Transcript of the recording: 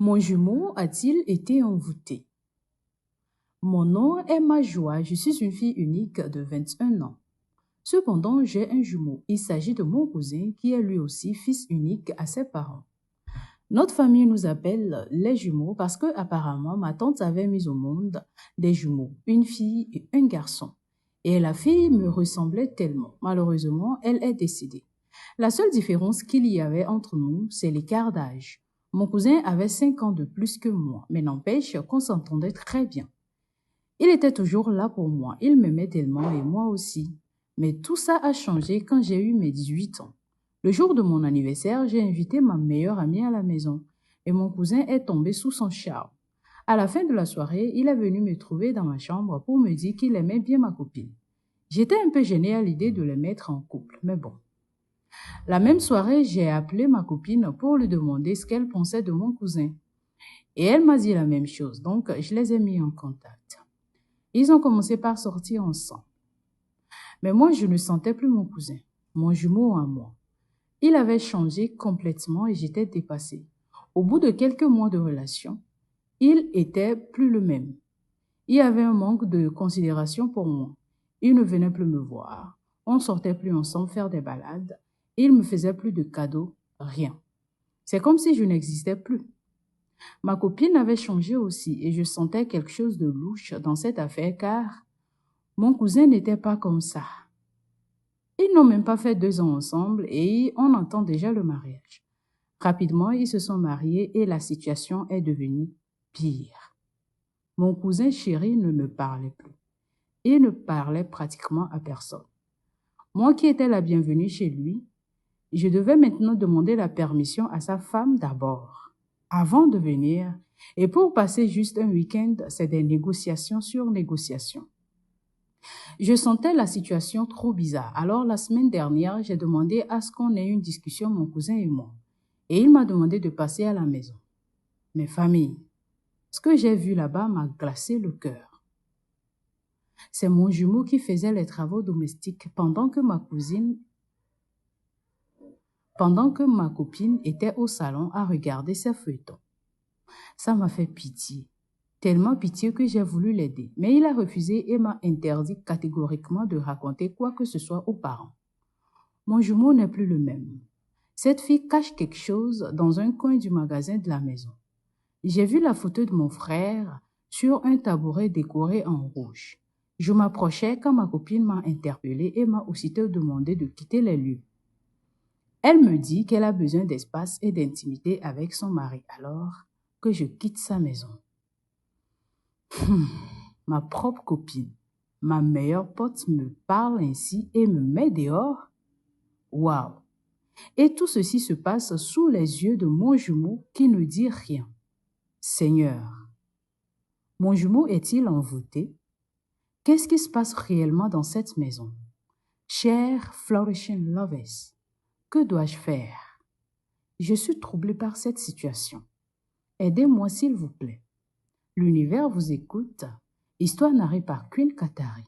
Mon jumeau a-t-il été envoûté? Mon nom est Majoie, je suis une fille unique de 21 ans. Cependant, j'ai un jumeau. Il s'agit de mon cousin qui est lui aussi fils unique à ses parents. Notre famille nous appelle les jumeaux parce que apparemment ma tante avait mis au monde des jumeaux, une fille et un garçon. Et la fille me ressemblait tellement. Malheureusement, elle est décédée. La seule différence qu'il y avait entre nous, c'est l'écart d'âge. Mon cousin avait 5 ans de plus que moi, mais n'empêche qu'on s'entendait très bien. Il était toujours là pour moi, il m'aimait tellement et moi aussi. Mais tout ça a changé quand j'ai eu mes 18 ans. Le jour de mon anniversaire, j'ai invité ma meilleure amie à la maison et mon cousin est tombé sous son charme. À la fin de la soirée, il est venu me trouver dans ma chambre pour me dire qu'il aimait bien ma copine. J'étais un peu gênée à l'idée de les mettre en couple, mais bon. La même soirée, j'ai appelé ma copine pour lui demander ce qu'elle pensait de mon cousin. Et elle m'a dit la même chose, donc je les ai mis en contact. Ils ont commencé par sortir ensemble. Mais moi, je ne sentais plus mon cousin, mon jumeau à moi. Il avait changé complètement et j'étais dépassée. Au bout de quelques mois de relation, il était plus le même. Il y avait un manque de considération pour moi. Il ne venait plus me voir. On ne sortait plus ensemble faire des balades. Il me faisait plus de cadeaux, rien. C'est comme si je n'existais plus. Ma copine avait changé aussi et je sentais quelque chose de louche dans cette affaire car mon cousin n'était pas comme ça. Ils n'ont même pas fait 2 ans ensemble et on entend déjà le mariage. Rapidement, ils se sont mariés et la situation est devenue pire. Mon cousin chéri ne me parlait plus. Il ne parlait pratiquement à personne. Moi qui étais la bienvenue chez lui, je devais maintenant demander la permission à sa femme d'abord, avant de venir. Et pour passer juste un week-end, c'est des négociations sur négociations. Je sentais la situation trop bizarre. Alors la semaine dernière, j'ai demandé à ce qu'on ait une discussion, mon cousin et moi. Et il m'a demandé de passer à la maison. Mais famille, ce que j'ai vu là-bas m'a glacé le cœur. C'est mon jumeau qui faisait les travaux domestiques pendant que ma copine était au salon à regarder ses feuilletons. Ça m'a fait pitié, tellement pitié que j'ai voulu l'aider. Mais il a refusé et m'a interdit catégoriquement de raconter quoi que ce soit aux parents. Mon jumeau n'est plus le même. Cette fille cache quelque chose dans un coin du magasin de la maison. J'ai vu la photo de mon frère sur un tabouret décoré en rouge. Je m'approchais quand ma copine m'a interpellée et m'a aussitôt demandé de quitter les lieux. Elle me dit qu'elle a besoin d'espace et d'intimité avec son mari alors que je quitte sa maison. Ma propre copine, ma meilleure pote me parle ainsi et me met dehors. Waouh! Et tout ceci se passe sous les yeux de mon jumeau qui ne dit rien. Seigneur, mon jumeau est-il envoûté? Qu'est-ce qui se passe réellement dans cette maison? Chers Flourishing Lovers, que dois-je faire? Je suis troublée par cette situation. Aidez-moi s'il vous plaît. L'univers vous écoute. Histoire narrée par Queen Katari.